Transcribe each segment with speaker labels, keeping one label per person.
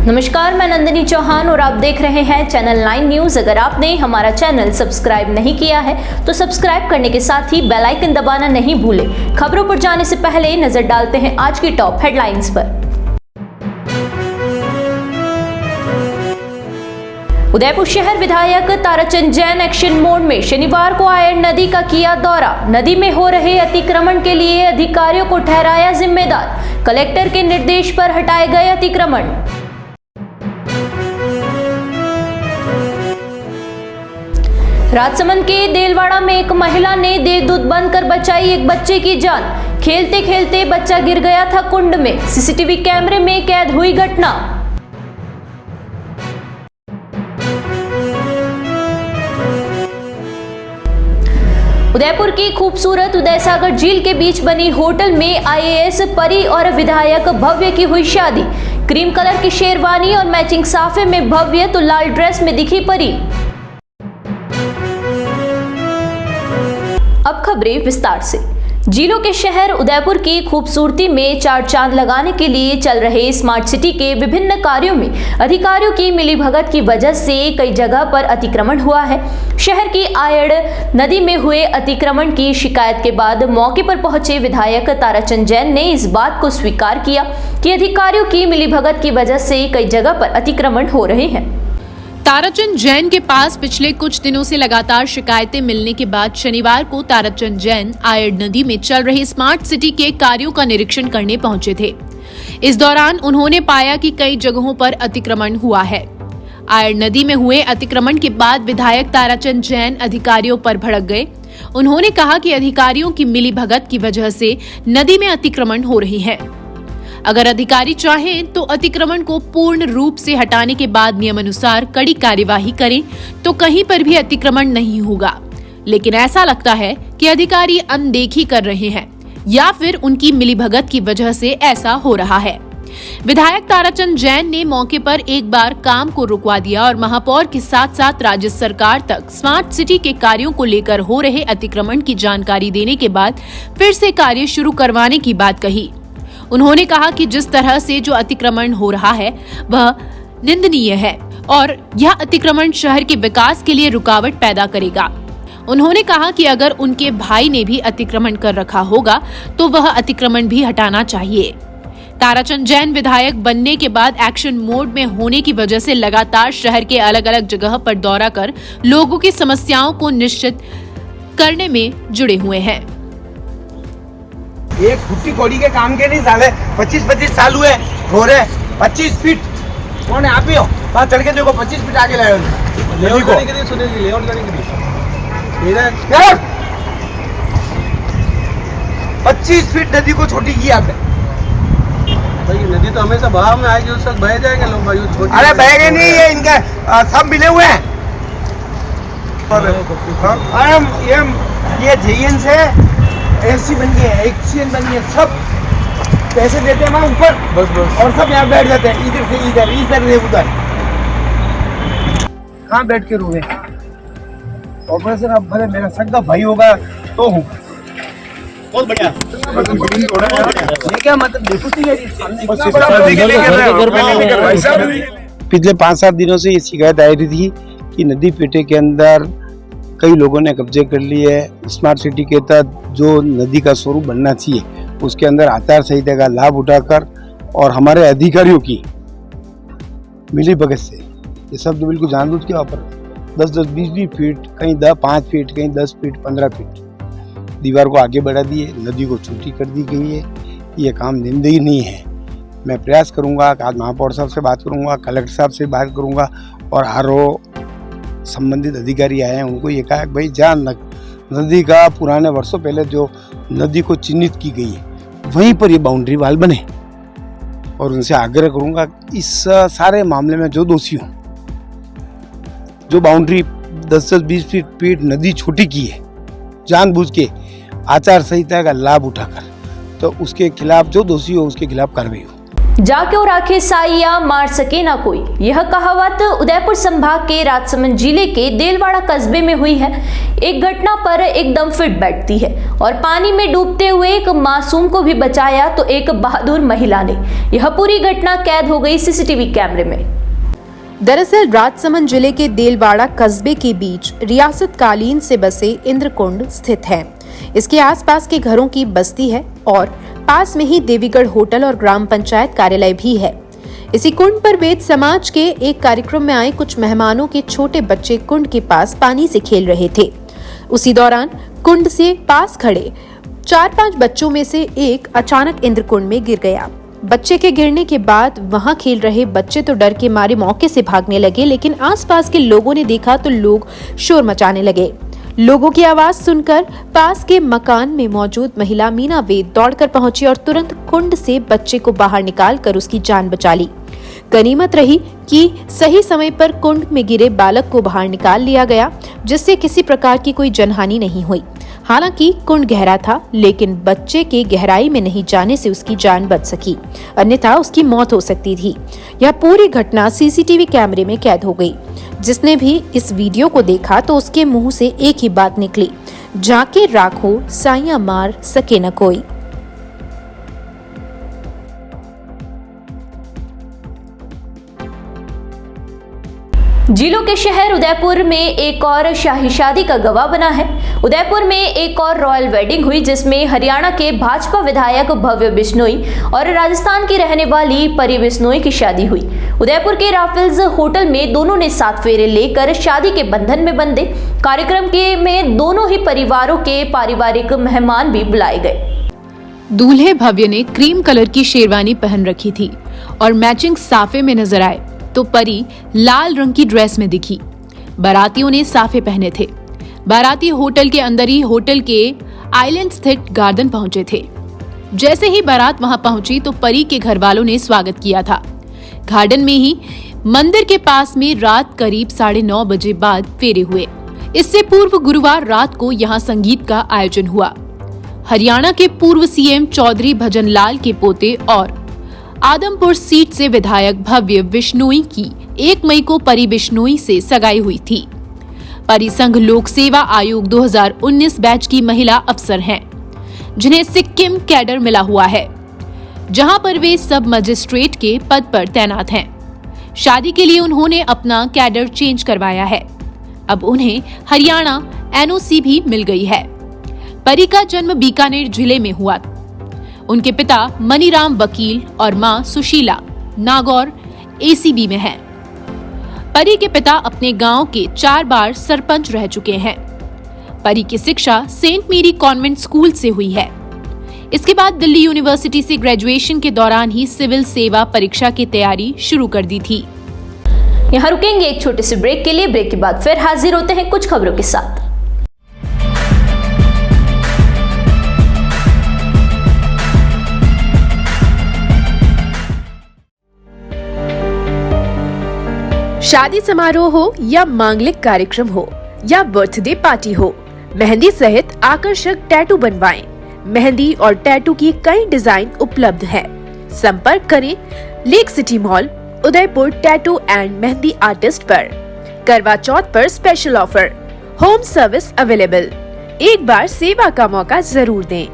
Speaker 1: नमस्कार, मैं नंदिनी चौहान और आप देख रहे हैं चैनल 9 न्यूज। अगर आपने हमारा चैनल सब्सक्राइब नहीं किया है तो सब्सक्राइब करने के साथ ही बेल आइकन दबाना नहीं भूलें। खबरों पर जाने से पहले नजर डालते हैं आज की टॉप हेडलाइंस पर। उदयपुर शहर विधायक ताराचंद जैन एक्शन मोड में शनिवार को आयड़ नदी का किया दौरा। नदी में हो रहे अतिक्रमण के लिए अधिकारियों को ठहराया जिम्मेदार। कलेक्टर के निर्देश पर हटाए गए अतिक्रमण। राजसमंद के देलवाड़ा में एक महिला ने देवदूत बनकर बचाई एक बच्चे की जान। खेलते खेलते बच्चा गिर गया था कुंड में। सीसीटीवी कैमरे में कैद हुई घटना। उदयपुर की खूबसूरत उदयसागर झील के बीच बनी होटल में आईएएस परी और विधायक भव्य की हुई शादी। क्रीम कलर की शेरवानी और मैचिंग साफे में भव्य तो लाल ड्रेस में दिखी परी। अब खबरें विस्तार से। झीलों के शहर उदयपुर की खूबसूरती में चार चांद लगाने के लिए चल रहे स्मार्ट सिटी के विभिन्न कार्यों में अधिकारियों की मिलीभगत की वजह से कई जगह पर अतिक्रमण हुआ है। शहर की आयड़ नदी में हुए अतिक्रमण की शिकायत के बाद मौके पर पहुंचे विधायक ताराचंद जैन ने इस बात को स्वीकार किया कि अधिकारियों की मिलीभगत की वजह से कई जगह पर अतिक्रमण हो रहे हैं।
Speaker 2: ताराचंद जैन के पास पिछले कुछ दिनों से लगातार शिकायतें मिलने के बाद शनिवार को ताराचंद जैन आयड़ नदी में चल रही स्मार्ट सिटी के कार्यों का निरीक्षण करने पहुंचे थे। इस दौरान उन्होंने पाया कि कई जगहों पर अतिक्रमण हुआ है। आयड़ नदी में हुए अतिक्रमण के बाद विधायक ताराचंद जैन अधिकारियों पर भड़क गए। उन्होंने कहा कि अधिकारियों की मिलीभगत की वजह से नदी में अतिक्रमण हो रही है। अगर अधिकारी चाहें तो अतिक्रमण को पूर्ण रूप से हटाने के बाद नियमानुसार कड़ी कार्यवाही करें तो कहीं पर भी अतिक्रमण नहीं होगा, लेकिन ऐसा लगता है कि अधिकारी अनदेखी कर रहे हैं या फिर उनकी मिलीभगत की वजह से ऐसा हो रहा है। विधायक ताराचंद जैन ने मौके पर एक बार काम को रुकवा दिया और महापौर के साथ साथ राज्य सरकार तक स्मार्ट सिटी के कार्यों को लेकर हो रहे अतिक्रमण की जानकारी देने के बाद फिर से कार्य शुरू करवाने की बात कही। उन्होंने कहा कि जिस तरह से जो अतिक्रमण हो रहा है वह निंदनीय है और यह अतिक्रमण शहर के विकास के लिए रुकावट पैदा करेगा। उन्होंने कहा कि अगर उनके भाई ने भी अतिक्रमण कर रखा होगा तो वह अतिक्रमण भी हटाना चाहिए। ताराचंद जैन विधायक बनने के बाद एक्शन मोड में होने की वजह से लगातार शहर के अलग अलग जगह पर दौरा कर लोगों की समस्याओं को निश्चित करने में जुड़े हुए हैं।
Speaker 3: एक फुट्टी कोड़ी के काम के नहीं साले 25-25 साल हुए हो रहे 25 फीट। कौन है आप ही हो? वहाँ चढ़ के देखो 25 फीट आगे लाए लेआउट करने के लिए सुनेगी लेआउट करने के लिए 25 फीट नदी को छोटी की आपने।
Speaker 4: भाई नदी तो हमेशा बहाव में आएगी, उस वक्त बह जाएंगे लोग भाई।
Speaker 3: अरे बहेगे नहीं, ये इनका सब मिले हुए हैं। ये जेएन से एसी बन गए, एक्सीएन बन गए, सब पैसे देते हैं वहाँ ऊपर बस और सब यहाँ बैठ जाते हैं, इधर से इधर, इधर से उधर। कहाँ बैठ के रोए? ऑपरेशन अब भले मेरा सगा भाई होगा तो हूँ। बहुत बढ़िया। ये क्या मतलब देखो
Speaker 5: पिछले 5-7 दिनों से ये शिकायत आई रही थी कि नदी पेटे के अंदर कई लोगों ने कब्जे कर लिए है। स्मार्ट सिटी के तहत जो नदी का स्वरूप बनना चाहिए उसके अंदर आचार संहिता का लाभ उठाकर और हमारे अधिकारियों की मिलीभगत से ये सब तो बिल्कुल जानबूझ के वापर 10-10, 20-20 फीट, कहीं 5 फीट, कहीं 10 फीट, 15 फीट दीवार को आगे बढ़ा दिए, नदी को छोटी कर दी गई है। ये काम निंदनीय नहीं है। मैं प्रयास करूंगा, आज महापौर साहब से बात करूंगा, कलेक्टर साहब से बात करूंगा और आरओ संबंधित अधिकारी आए हैं, उनको ये कहा कि भाई जहाँ नदी का पुराने वर्षों पहले जो नदी को चिन्हित की गई है वहीं पर ये बाउंड्री वाल बने और उनसे आग्रह करूंगा इस सारे मामले में जो दोषी हों, जो बाउंड्री 10-10, 20 फीट नदी छोटी की है जानबूझ के आचार संहिता का लाभ उठाकर, तो उसके खिलाफ जो दोषी हो उसके खिलाफ कार्रवाई हो।
Speaker 1: जाके और आंखें साइया मार सके ना कोई, यह कहावत उदयपुर संभाग के राजसमंद जिले के देलवाड़ा कस्बे में हुई है। एक घटना पर एकदम फिट बैठती है और पानी में डूबते हुए एक मासूम को भी बचाया तो एक बहादुर महिला ने। यह पूरी घटना कैद हो गई सीसीटीवी कैमरे में।
Speaker 2: दरअसल राजसमंद जिले के देलवाड़ा कस्बे के बीच रियासत कालीन से बसे इंद्रकुंड स्थित है। इसके आसपास के घरों की बस्ती है और पास में ही देवीगढ़ होटल और ग्राम पंचायत कार्यालय भी है। इसी कुंड पर वेद समाज के एक कार्यक्रम में आए कुछ मेहमानों के छोटे बच्चे कुंड के पास पानी से खेल रहे थे। उसी दौरान कुंड से पास खड़े 4-5 बच्चों में से एक अचानक इंद्रकुंड में गिर गया। बच्चे के गिरने के बाद वहां खेल रहे बच्चे तो डर के मारे मौके से भागने लगे, लेकिन आसपास के लोगों ने देखा तो लोग शोर मचाने लगे। लोगों की आवाज सुनकर पास के मकान में मौजूद महिला मीना वेद दौड़कर पहुंची और तुरंत कुंड से बच्चे को बाहर निकालकर उसकी जान बचा ली। गनीमत रही कि सही समय पर कुंड में गिरे बालक को बाहर निकाल लिया गया, जिससे किसी प्रकार की कोई जनहानि नहीं हुई। हालांकि कुंड गहरा था, लेकिन बच्चे के गहराई में नहीं जाने से उसकी जान बच सकी, अन्यथा उसकी मौत हो सकती थी। यह पूरी घटना सीसीटीवी कैमरे में कैद हो गई। जिसने भी इस वीडियो को देखा तो उसके मुंह से एक ही बात निकली, जाके राखो साइया मार सके न कोई।
Speaker 1: जिलों के शहर उदयपुर में एक और शाही शादी का गवाह बना है। उदयपुर में एक और रॉयल वेडिंग हुई, जिसमें हरियाणा के भाजपा विधायक भव्य बिश्नोई और राजस्थान की रहने वाली परी बिश्नोई की शादी हुई। उदयपुर के राफेल्स होटल में दोनों ने 7 फेरे लेकर शादी के बंधन में बंधे। कार्यक्रम के में दोनों ही परिवारों के पारिवारिक मेहमान भी बुलाए गए।
Speaker 2: दूल्हे भव्य ने क्रीम कलर की शेरवानी पहन रखी थी और मैचिंग साफे में नजर आए, तो परी लाल रंग की ड्रेस में दिखी। बारातियों ने साफे पहने थे। बाराती होटल के अंदर ही होटल के आइलैंड स्थित गार्डन पहुंचे थे। जैसे ही बारात वहां पहुंची तो परी के घर वालों ने स्वागत किया था। गार्डन में ही मंदिर के पास में रात करीब 9:30 बजे बाद फेरे हुए। इससे पूर्व गुरुवार रात को यहां संगीत का आयोजन हुआ। हरियाणा के पूर्व सीएम चौधरी भजन लाल के पोते और आदमपुर सीट से विधायक भव्य बिश्नोई की 1 मई को परी बिश्नोई से सगाई हुई थी। परी संघ लोक सेवा आयोग 2019 बैच की महिला अफसर हैं, जिन्हें सिक्किम कैडर मिला हुआ है, जहां पर वे सब मजिस्ट्रेट के पद पर तैनात हैं। शादी के लिए उन्होंने अपना कैडर चेंज करवाया है। अब उन्हें हरियाणा एनओसी भी मिल गई है। परी का जन्म बीकानेर जिले में हुआ। उनके पिता मनीराम वकील और मां सुशीला नागौर एसीबी में हैं। परी के पिता अपने गांव के 4 बार सरपंच रह चुके हैं। परी की शिक्षा सेंट मेरी कॉन्वेंट स्कूल से हुई है। इसके बाद दिल्ली यूनिवर्सिटी से ग्रेजुएशन के दौरान ही सिविल सेवा परीक्षा की तैयारी शुरू कर दी थी।
Speaker 1: यहाँ रुकेंगे एक छोटे से ब्रेक के लिए। ब्रेक के बाद फिर हाजिर होते हैं कुछ खबरों के साथ।
Speaker 2: शादी समारोह हो या मांगलिक कार्यक्रम हो या बर्थडे पार्टी हो, मेहंदी सहित आकर्षक टैटू बनवाएं। मेहंदी और टैटू की कई डिजाइन उपलब्ध है। संपर्क करें lake city mall Udaipur tattoo and mehndi artist पर। करवा चौथ पर special offer, home service available. एक बार सेवा का मौका जरूर दें।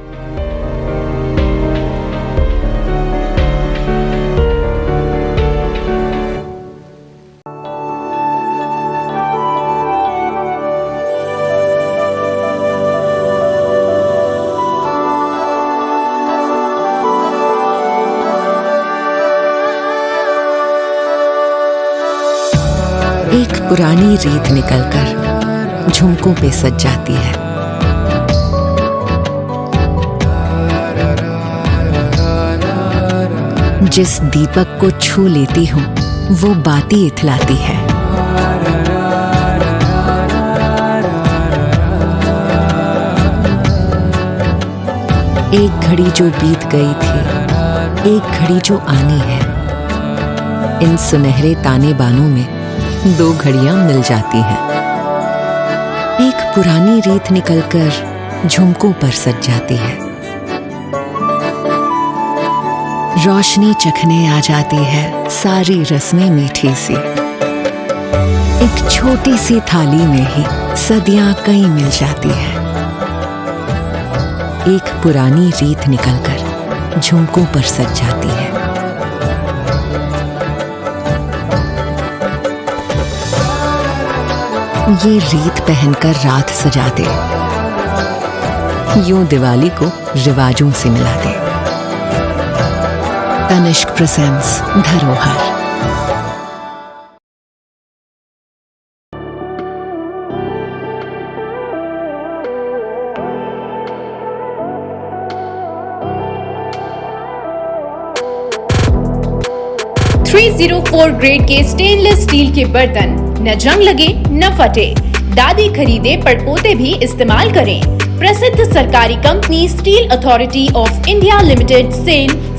Speaker 6: एक पुरानी रीत निकलकर झुमकों पे सज जाती है। जिस दीपक को छू लेती हूँ वो बाती इथलाती है। एक घड़ी जो बीत गई थी, एक घड़ी जो आनी है। इन सुनहरे ताने बानों में 2 घड़ियां मिल जाती हैं। एक पुरानी रीत निकलकर झुमकों पर सज जाती है। रोशनी चखने आ जाती है सारी रस्में मीठी सी। एक छोटी सी थाली में ही सदियां कई मिल जाती है। एक पुरानी रीत निकलकर झुमकों पर सज जाती है। ये रीत पहनकर रात सजा दे, यूं दिवाली को रिवाजों से मिला दे। तनिष्क प्रेजेंट्स धरोहर।
Speaker 2: .304 ग्रेड के स्टेनलेस स्टील के बर्तन न जंग लगे न फटे। दादी खरीदे पड़पोते भी इस्तेमाल करें। प्रसिद्ध सरकारी company steel authority of India limited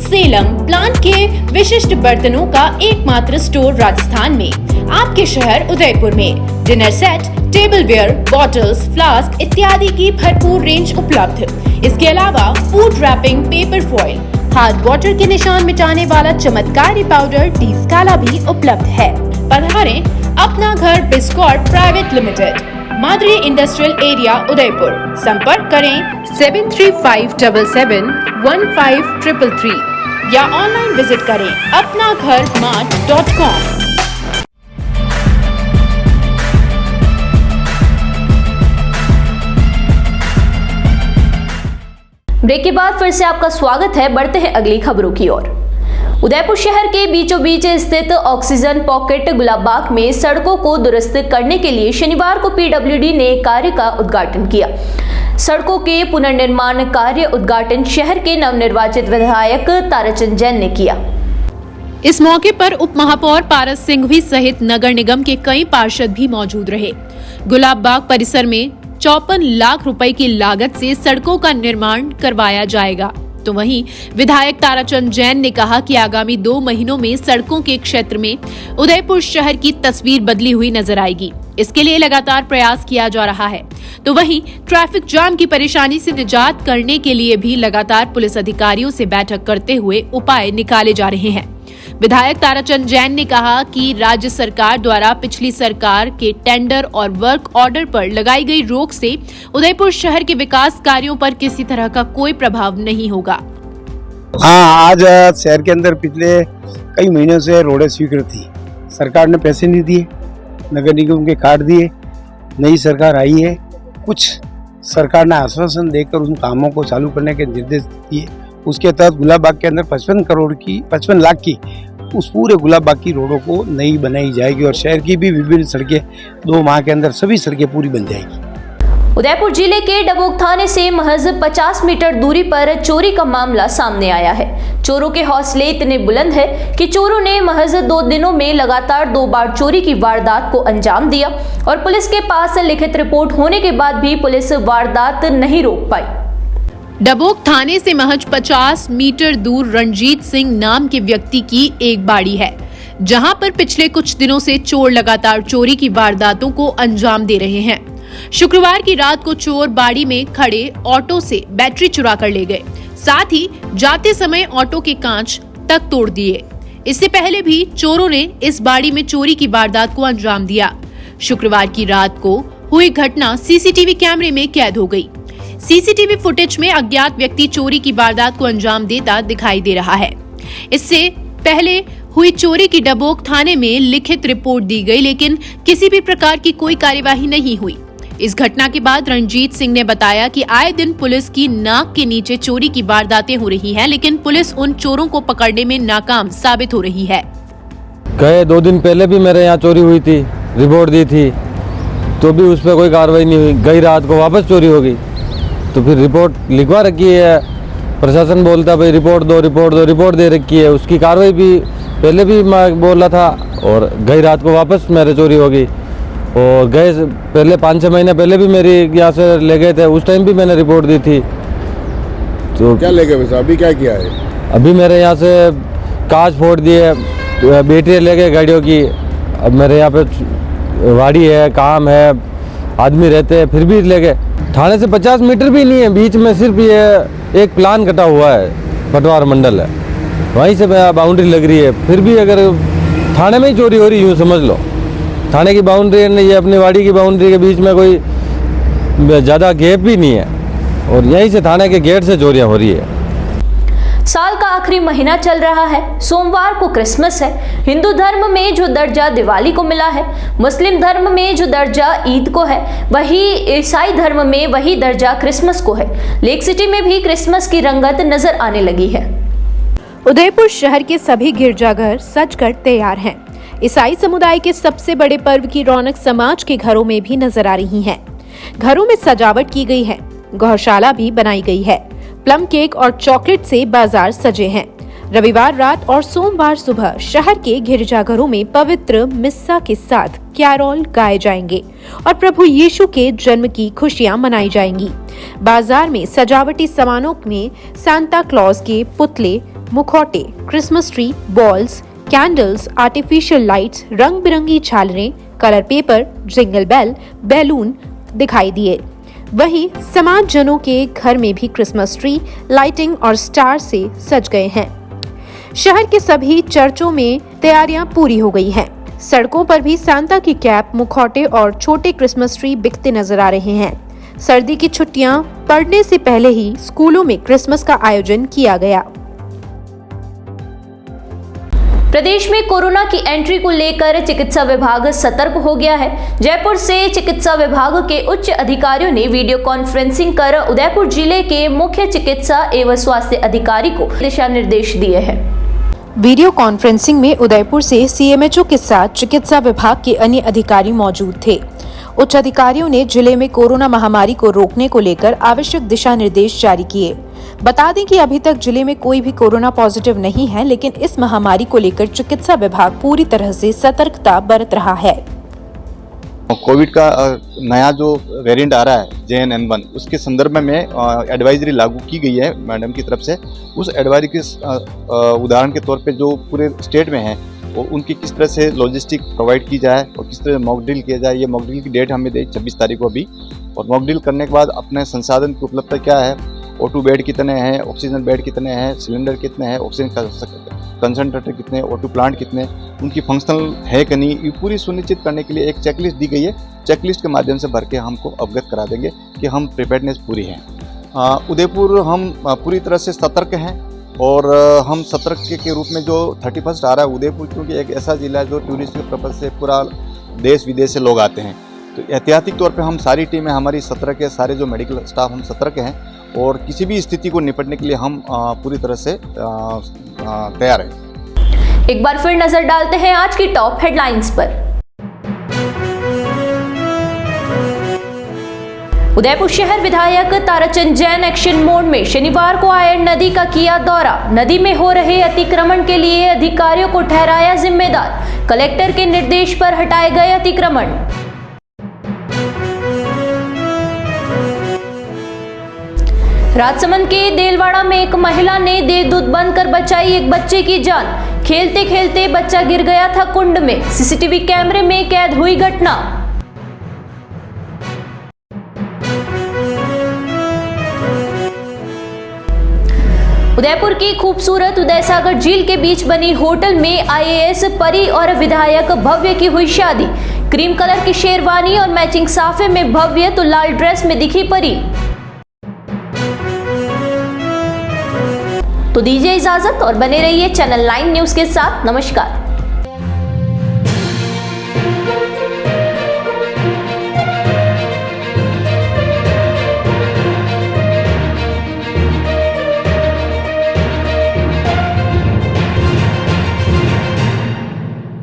Speaker 2: Salem plant के विशिष्ट बर्तनों का एकमात्र स्टोर राजस्थान में, आपके शहर उदयपुर में। Dinner set, tableware, bottles, flask इत्यादि की भरपूर रेंज उपलब्ध। इसके अलावा food wrapping, paper foil, hard water के निशान मिटाने वाला चमत्कारी पाउडर टी स्काला भी उपलब्ध है। पधारें अपना घर Biscot private limited, Madri industrial area Udaipur. संपर्क करें 7357715333 या ऑनलाइन विजिट करें apnagharmart.com।
Speaker 1: ब्रेक के बाद फिर से आपका स्वागत है। बढ़ते हैं अगली खबरों की ओर। उदयपुर शहर के बीचों बीच स्थित ऑक्सीजन पॉकेट गुलाबबाग में सड़कों को दुरुस्त करने के लिए शनिवार को पीडब्ल्यूडी ने कार्य का उद्घाटन किया। सड़कों के पुनर्निर्माण कार्य उद्घाटन शहर के नवनिर्वाचित विधायक ताराचंद जैन ने किया।
Speaker 2: इस मौके पर उप महापौर पारस सिंघवी सहित नगर निगम के कई पार्षद भी मौजूद रहे। गुलाबबाग परिसर में 54 लाख रुपए की लागत से सड़कों का निर्माण करवाया जाएगा। तो वहीं विधायक ताराचंद जैन ने कहा कि आगामी 2 महीनों में सड़कों के क्षेत्र में उदयपुर शहर की तस्वीर बदली हुई नजर आएगी। इसके लिए लगातार प्रयास किया जा रहा है। तो वहीं ट्रैफिक जाम की परेशानी से निजात करने के लिए भी लगातार पुलिस अधिकारियों से बैठक करते हुए उपाय निकाले जा रहे हैं। विधायक ताराचंद जैन ने कहा कि राज्य सरकार द्वारा पिछली सरकार के टेंडर और वर्क ऑर्डर पर लगाई गई रोक से उदयपुर शहर के विकास कार्यों पर किसी तरह का कोई प्रभाव नहीं होगा।
Speaker 5: हाँ, आज शहर के अंदर पिछले कई महीनों से रोडें स्वीकृत थी। सरकार ने पैसे नहीं दिए, नगर निगम के काट दिए। नई सरकार आई है, कुछ सरकार ने आश्वासन देकर उन कामों को चालू करने के निर्देश दिए। उसके तहत गुलाबबाग के अंदर 55 लाख की उस पूरे गुलाबबाग की रोडों को नई बनाई जाएगी और शहर की भी विभिन्न सड़कें 2 माह के अंदर सभी सड़कें पूरी बन जाएगी।
Speaker 1: उदयपुर जिले के डबोक थाने से महज 50 मीटर दूरी पर चोरी का मामला सामने आया है। चोरों के हौसले इतने बुलंद है कि चोरों ने महज 2 दिनों में लगातार 2 बार चोरी की वारदात को अंजाम दिया और पुलिस के पास लिखित रिपोर्ट होने के बाद भी पुलिस वारदात नहीं रोक पाई।
Speaker 2: डबोक थाने से महज 50 मीटर दूर रणजीत सिंह नाम के व्यक्ति की एक बाड़ी है, जहां पर पिछले कुछ दिनों से चोर लगातार चोरी की वारदातों को अंजाम दे रहे हैं। शुक्रवार की रात को चोर बाड़ी में खड़े ऑटो से बैटरी चुरा कर ले गए, साथ ही जाते समय ऑटो के कांच तक तोड़ दिए। इससे पहले भी चोरों ने इस बाड़ी में चोरी की वारदात को अंजाम दिया। शुक्रवार की रात को हुई घटना सीसीटीवी कैमरे में कैद हो गई। सीसीटीवी फुटेज में अज्ञात व्यक्ति चोरी की वारदात को अंजाम देता दिखाई दे रहा है। इससे पहले हुई चोरी की डबोक थाने में लिखित रिपोर्ट दी गई, लेकिन किसी भी प्रकार की कोई कार्यवाही नहीं हुई। इस घटना के बाद रणजीत सिंह ने बताया कि आए दिन पुलिस की नाक के नीचे चोरी की वारदातें हो रही हैं, लेकिन पुलिस उन चोरों को पकड़ने में नाकाम साबित हो रही है।
Speaker 7: गए 2 दिन पहले भी मेरे यहाँ चोरी हुई थी, रिपोर्ट दी थी, तो भी उस पर कोई कार्रवाई नहीं हुई। गई रात को वापस चोरी हो गई, तो फिर रिपोर्ट लिखवा रखी है। प्रशासन बोलता भाई रिपोर्ट दो, रिपोर्ट दे रखी है। उसकी कार्रवाई भी पहले भी मैं बोल रहा था और गई रात को वापस मेरे चोरी हो गई। और गए पहले 5-6 महीने पहले भी मेरी यहाँ से ले गए थे, उस टाइम भी मैंने रिपोर्ट दी थी। तो
Speaker 8: क्या ले गए वैसे? अभी क्या किया है?
Speaker 7: अभी मेरे यहाँ से कांच फोड़ दिए, बैटरी ले गए गाड़ियों की। अब मेरे यहाँ पे वाड़ी है, काम है, आदमी रहते हैं, फिर भी ले गए। थाने से 50 मीटर भी नहीं है, बीच में सिर्फ ये एक प्लान कटा हुआ है, पटवार मंडल है। वहीं से बाउंड्री लग रही है, फिर भी अगर थाने में ही चोरी हो रही, यूँ समझ लो थाने की बाउंड्री ये अपनी वाड़ी की बाउंड्री के बीच में कोई ज़्यादा गैप भी नहीं है, और यहीं से थाने के गेट से चोरियाँ हो रही है।
Speaker 1: साल का आखिरी महीना चल रहा है, सोमवार को क्रिसमस है। हिंदू धर्म में जो दर्जा दिवाली को मिला है, मुस्लिम धर्म में जो दर्जा ईद को है, वही ईसाई धर्म में वही दर्जा क्रिसमस को है। लेक सिटी में भी क्रिसमस की रंगत नजर आने लगी है।
Speaker 2: उदयपुर शहर के सभी गिरजाघर सजकर तैयार हैं। ईसाई समुदाय के सबसे बड़े पर्व की रौनक समाज के घरों में भी नजर आ रही है। घरों में सजावट की गई है, गौशाला भी बनाई गई है, प्लम केक और चॉकलेट से बाजार सजे हैं। रविवार रात और सोमवार सुबह शहर के गिरजाघरों में पवित्र मिस्सा के साथ कैरोल गाए जाएंगे और प्रभु यीशु के जन्म की खुशियां मनाई जाएंगी। बाजार में सजावटी सामानों में सांता क्लॉज के पुतले, मुखौटे, Christmas tree, balls, candles, artificial lights, रंग बिरंगी झालरें, colour paper, jingle bell, balloon दिखाई दिए। वहीं समाजजनों के घर में भी क्रिसमस ट्री, लाइटिंग और स्टार से सज गए हैं। शहर के सभी चर्चों में तैयारियां पूरी हो गई हैं। सड़कों पर भी सांता की कैप, मुखौटे और छोटे क्रिसमस ट्री बिकते नजर आ रहे हैं। सर्दी की छुट्टियां पड़ने से पहले ही स्कूलों में क्रिसमस का आयोजन किया गया।
Speaker 1: प्रदेश में कोरोना की एंट्री को लेकर चिकित्सा विभाग सतर्क हो गया है। जयपुर से चिकित्सा विभाग के उच्च अधिकारियों ने वीडियो कॉन्फ्रेंसिंग कर उदयपुर जिले के मुख्य चिकित्सा एवं स्वास्थ्य अधिकारी को दिशा निर्देश दिए हैं।
Speaker 2: वीडियो कॉन्फ्रेंसिंग में उदयपुर से सीएमएचओ के साथ चिकित्सा विभाग के अन्य अधिकारी मौजूद थे। उच्च अधिकारियों ने जिले में कोरोना महामारी को रोकने को लेकर आवश्यक दिशा निर्देश जारी किए। बता दें कि अभी तक जिले में कोई भी कोरोना पॉजिटिव नहीं है, लेकिन इस महामारी को लेकर चिकित्सा विभाग पूरी तरह से सतर्कता बरत रहा है।
Speaker 8: कोविड का नया जो वेरिएंट आ रहा है JN.N.1, उसके संदर्भ में एडवाइजरी लागू की गई है मैडम की तरफ से। उस एडवाइजरी के उदाहरण के तौर पे जो पूरे स्टेट में है और उनकी किस तरह से लॉजिस्टिक प्रोवाइड की जाए और किस तरह मॉक ड्रिल किया जाए। ये मॉक ड्रिल की डेट हमें दी 26 तारीख को अभी, और मॉक ड्रिल करने के बाद अपने संसाधन की उपलब्धता क्या है, O2 बेड कितने हैं, ऑक्सीजन बेड कितने हैं, सिलेंडर कितने हैं, ऑक्सीजन कंसंट्रेटर कितने, O2 प्लांट कितने, उनकी फंक्शनल है कि नहीं, ये पूरी सुनिश्चित करने के लिए एक चेकलिस्ट दी गई है। चेकलिस्ट के माध्यम से भर के हमको अवगत करा देंगे कि हम प्रिपेयर्डनेस पूरी है। उदयपुर हम पूरी तरह से सतर्क हैं, और हम सतर्क के रूप में जो 31 आ रहा है उदयपुर, क्योंकि एक ऐसा जिला है जो टूरिस्ट के पर्पज से पूरा देश विदेश से लोग आते हैं, तो एहतियाती तौर पे हम सारी टीमें हमारी सतर्क है, सारे जो मेडिकल स्टाफ हम सतर्क हैं, और किसी भी स्थिति को निपटने के लिए हम पूरी तरह से तैयार हैं।
Speaker 1: एक बार फिर नजर डालते हैं आज की टॉप हेडलाइंस पर। उदयपुर शहर विधायक ताराचंद जैन एक्शन मोड में शनिवार को आयरन नदी का किया दौरा। नदी में हो रहे अतिक्रमण के लिए अधिकारियों को ठहराया जिम्मेदार। कलेक्टर के निर्देश पर हटाए गए अतिक्रमण। राजसमंद के देलवाड़ा में एक महिला ने देवदूत बनकर बचाई एक बच्चे की जान। खेलते खेलते बच्चा गिर गया था कुंड में। सीसीटीवी कैमरे में कैद हुई घटना। उदयपुर की खूबसूरत उदयसागर झील के बीच बनी होटल में IAS परी और विधायक भव्य की हुई शादी। क्रीम कलर की शेरवानी और मैचिंग साफे में भव्य तो लाल ड्रेस में दिखी परी। तो दीजिए इजाजत और बने रहिए चैनल 9 न्यूज के साथ। नमस्कार।